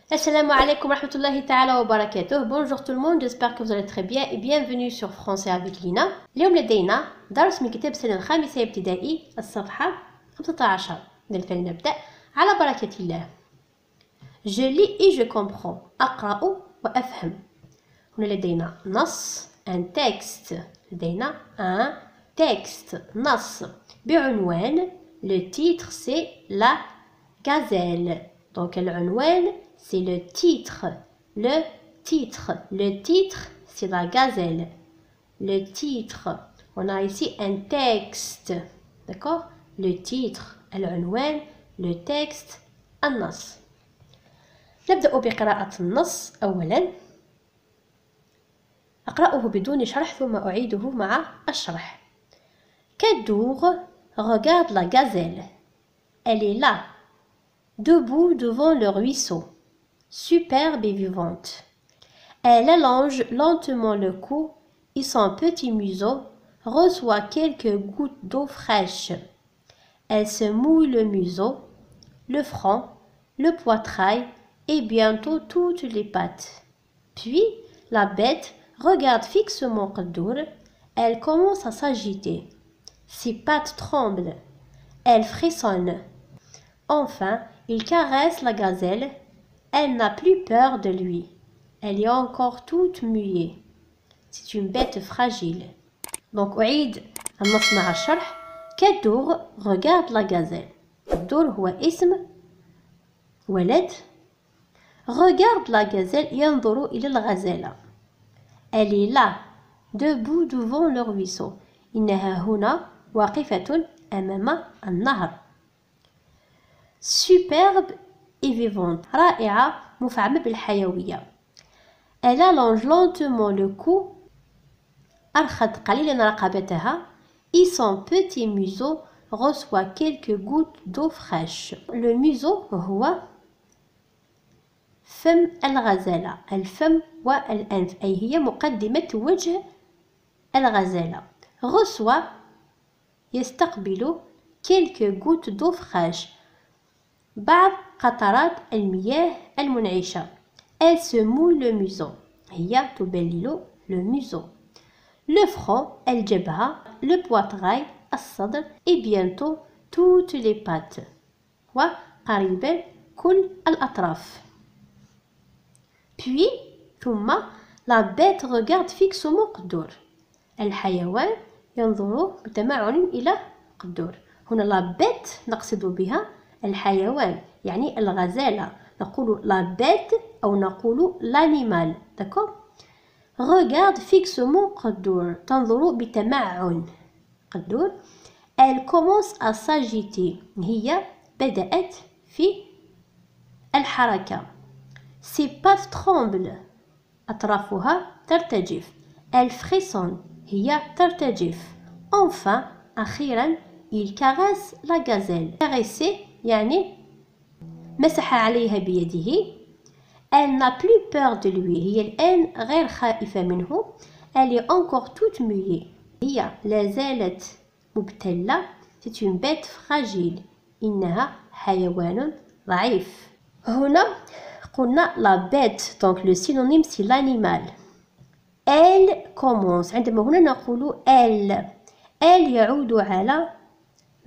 Assalamu alaikum wa rahmatullahi ta'ala wa barakatuh. Bonjour tout le monde, j'espère que vous allez très bien et bienvenue sur Français avec Lina. اليوم لدينا درس من كتاب السنة الخامسة ابتدائي الصفحة 15. فلنبدأ على بركة الله. Je lis et je comprends. أقرأ وأفهم. هنا لدينا نص un texte. لدينا un texte نص بعنوان. Le titre c'est la gazelle. Donc العنوان c'est le titre. Le titre, c'est la gazelle. Le titre. On a ici un texte. D'accord? Le titre, العنوان, le texte, النص. نبدأ بقراءة النص أولا. أقرأه بدون شرح ثم أعيده مع الشرح. Kadour regarde la gazelle. Elle est là, debout devant le ruisseau. Superbe et vivante. Elle allonge lentement le cou et son petit museau reçoit quelques gouttes d'eau fraîche. Elle se mouille le museau, le front, le poitrail et bientôt toutes les pattes. Puis, la bête regarde fixement Kadour. Elle commence à s'agiter. Ses pattes tremblent. Elle frissonne. Enfin, il caresse la gazelle. Elle n'a plus peur de lui. Elle est encore toute muée. C'est une bête fragile. Donc, أعيد النص مع الشرح. Kadour regarde la gazelle. Kadour هو اسم ولد. Regarde la gazelle ينظر إلى الغزالة. Elle est là, debout devant le ruisseau. إنها هنا واقفة أمام النهر. Superbe et vivante. رائعة مفعمة بالحيوية. Elle allonge lentement le cou. أرخت قليلا رقبتها. Et son petit museau reçoit quelques gouttes d'eau fraîche. Le museau هو فم الغزالة. الفم والأنف أي هي مقدمة وجه الغزالة. reçoit يستقبل quelques gouttes d'eau fraîche. بعض قطرات المياه المنعشة. Elle se mouille le museau. هي تبلل le museau. Le front, الجبهة, le poitrail, الصدر et bientôt toutes les pattes. وقريبا كل الأطراف. Puis, ثم, la bête regarde fixement قدور. الحيوان ينظر بتمعن إلى قدور. هنا la bête نقصد بها الحيوان يعني الغزالة. نقول la bête أو نقول l'animal. D'accord? Regarde fixement قدور. تنظر بتمعن. قدور. Elle commence à s'agiter. هي بدأت في الحركة. Ses pattes tremblent. أطرافها ترتجف. Elle frissonne. هي ترتجف. Enfin, أخيرا, il caresse la gazelle. Caresser يعني مسح عليها بيده. Elle n'a plus peur de lui. هي الآن غير خائفة منه. Elle est encore toute muée. هي لا زالت مبتلة. C'est une bête fragile. إنها حيوان ضعيف. هنا قلنا la bête. Donc le synonyme c'est l'animal. Elle commence. عندما هنا نقول elle. Elle يعود على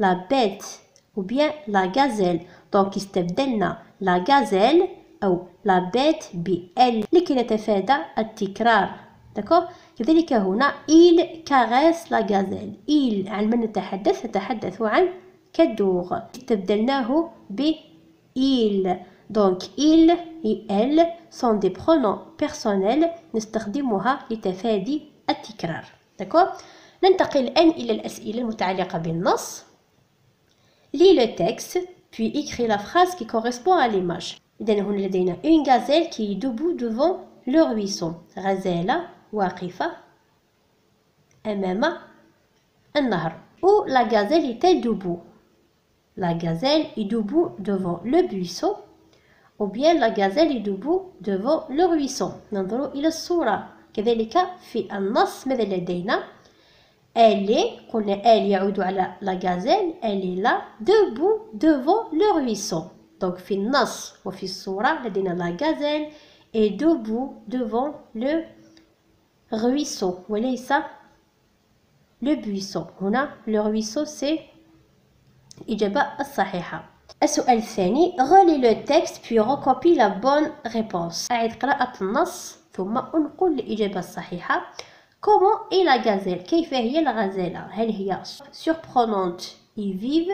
la bête ou bien la gazelle. Donc استبدلنا la gazelle أو la bête ب elle لكي نتفادى التكرار. d'accord. كذلك هنا il caresse la gazelle. il عن من نتحدث عن كدور. استبدلناه ب il. donc il et elle sont des pronoms personnels نستخدمها لتفادي التكرار. d'accord. ننتقل الآن إلى الأسئلة المتعلقة بالنص. Lis le texte, puis écris la phrase qui correspond à l'image. إذن هنا لدينا une gazelle qui est debout devant le ruisseau. غزالة واقفة أمام النهر. Où la gazelle est-elle debout? La gazelle est debout devant le buisson. Ou bien la gazelle est debout devant le ruisseau. ننظر إلى الصورة. كذلك في النص ماذا لدينا؟ Elle est, قلنا elle يعود على la gazelle, elle est là, debout devant le ruisseau. Donc في النص وفي الصورة لدينا la gazelle est debout devant le ruisseau وليس le buisson. هنا le ruisseau c'est الإجابة الصحيحة. السؤال الثاني relis le texte puis recopie la bonne réponse. أعد قراءة النص ثم انقل الإجابة الصحيحة. Comment est la gazelle? كيف هي الغزالة؟ هل هي surprenante et vive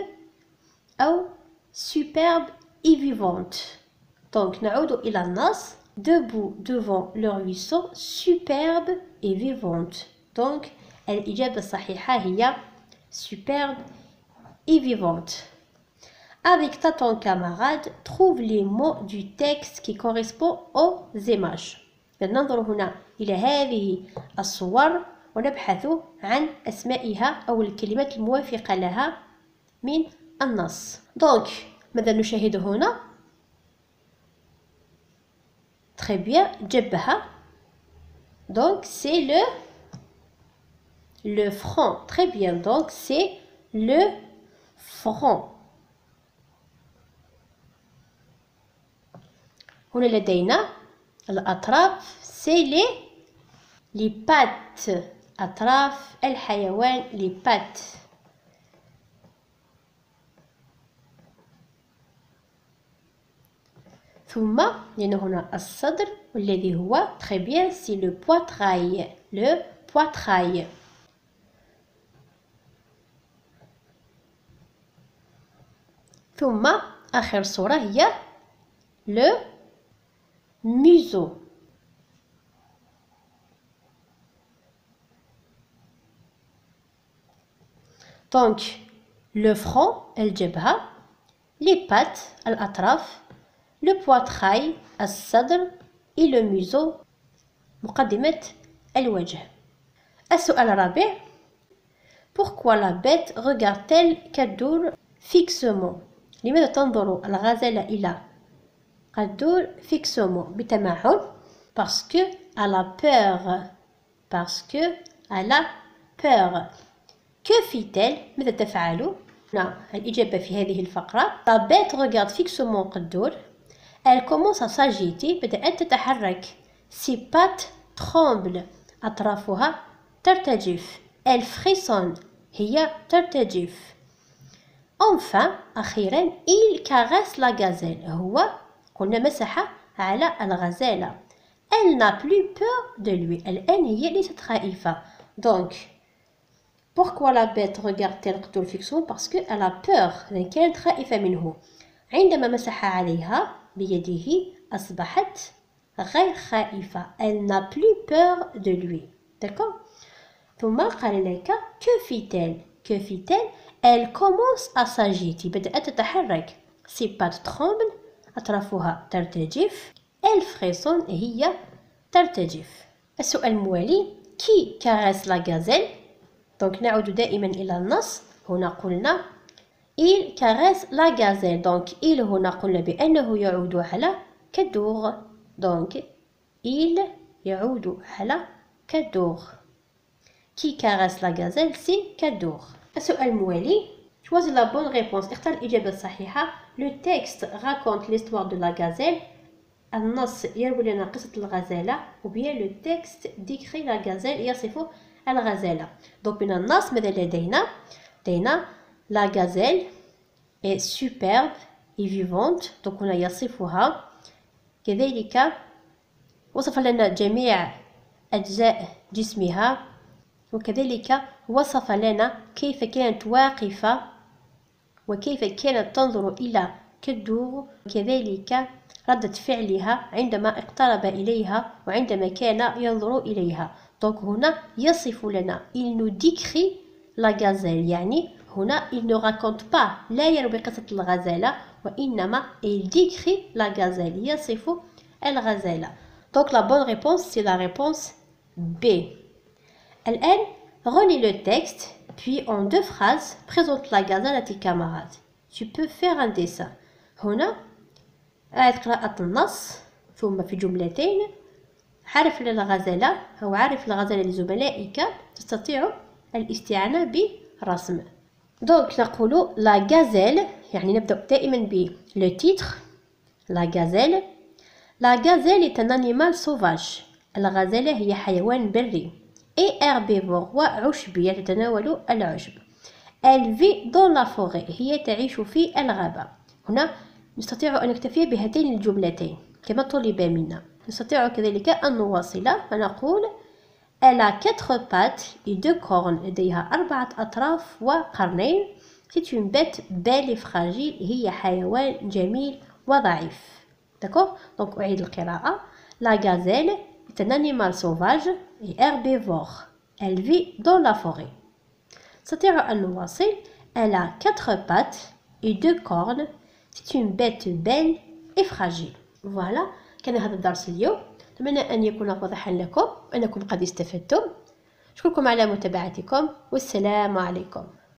أو superbe et vivante? Donc نعود إلى النص. Debout devant le ruisseau, superbe et vivante. Donc الإجابة الصحيحة هي superbe et vivante. Avec ton camarade, trouve les mots du texte qui correspondent aux images. ننظر هنا إلى هذه الصور ونبحث عن أسمائها أو الكلمات الموافقة لها من النص. Donc ماذا نشاهد هنا؟ Très bien, جبهة. Donc c'est le front. Très bien, donc c'est le front. هنا لدينا الأطراف c'est les pattes. أطراف الحيوان les pattes. ثم لأن هنا الصدر والذي هو très bien c'est le poitrail. Le poitrail. ثم آخر صورة هي le museau. Donc le front الجبهة, les pattes الأطراف, le poitrail الصدر et le museau مقدمة الوجه. السؤال الرابع Pourquoi la bête regarde-t-elle كالدور fixement? لماذا تنظر الغزالة إلى كالدور fixement بتمعن؟ Parce que elle a peur. Parce que elle a peur. Que fit-elle? ماذا تفعل؟ هنا الإجابة في هذه الفقرة. La bête regarde fixement كالدور. Elle commence à s'agiter. بدأت تتحرك. Ses pattes tremblent. أطرافها ترتجف. Elle frissonne. هي ترتجف. Enfin, أخيرا, il caresse la gazelle. هو قلنا مسح على الغزالة. Elle n'a plus peur de lui. الآن هي ليست خائفة. Donc, pourquoi la bête regarde-t-elle كالدور fixement? Parce qu'elle a peur. لأن كانت خائفة منه. عندما مسح عليها بيده أصبحت غير خائفة. Elle n'a plus peur de lui. D'accord? ثم قال لك que fit-elle? Que fit-elle? Elle commence à s'agiter. بدأت تتحرك. Ses pattes tremblent. أطرافها ترتجف. Elle frissonne. هي ترتجف. السؤال الموالي Qui caresse la gazelle? Donc نعود دائما إلى النص. هنا قلنا Il caresse la gazelle. Donc il هنا قلنا بأنه يعود على كالدور. Donc il يعود على كالدور. Qui caresse la gazelle? C'est كالدور. السؤال الموالي Choisis la bonne réponse. اختار الإجابة الصحيحة. Le texte raconte l'histoire de la gazelle. النص يروي لنا قصة الغزالة. Ou bien le texte décrit la gazelle يصف الغزالة. Donc من النص ماذا لدينا؟ لدينا la gazelle est superbe et vivante. Donc هنا يصفها. كذلك وصف لنا جميع أجزاء جسمها. وكذلك وصف لنا كيف كانت واقفة وكيف كانت تنظر إلى كالدور. وكذلك ردة فعلها عندما اقترب إليها وعندما كان ينظر إليها. Donc هنا يصف لنا il nous décrit la gazelle. يعني هنا il ne raconte pas لا يروي قصة الغزالة وإنما il décrit la gazelle يصف الغزالة. Donc la bonne réponse c'est la réponse B. الآن relis le texte puis en 2 phrases présente la gazelle à tes camarades. Tu peux faire un dessin. هنا أعد قراءة النص ثم في جملتين عرف للغزالة أو عرف الغزالة لزملائك تستطيع الاستعانة برسم. Donc نقول la gazelle يعني نبدأ دائما ب le titre. La gazelle. La gazelle est un animal sauvage. الغزالة هي حيوان بري. Et herbivore وعشبي يتناول العشب. Elle vit dans la forêt. هي تعيش في الغابة. هنا نستطيع أن نكتفي بهاتين الجملتين كما طلب منا. نستطيع كذلك أن نواصل فنقول Elle a 4 pattes et 2 cornes. لديها 4 أطراف وقرنين. C'est une bête belle et fragile. هي حيوان جميل وضعيف. D'accord? Donc أعيد القراءة. La gazelle est un animal sauvage et herbivore. Elle vit dans la forêt. نستطيع أن نواصل. Elle a 4 pattes et 2 cornes. C'est une bête belle et fragile. Voilà. كان هذا الدرس اليوم. أتمنى أن يكون واضحا لكم وأنكم قد استفدتم. أشكركم على متابعتكم والسلام عليكم.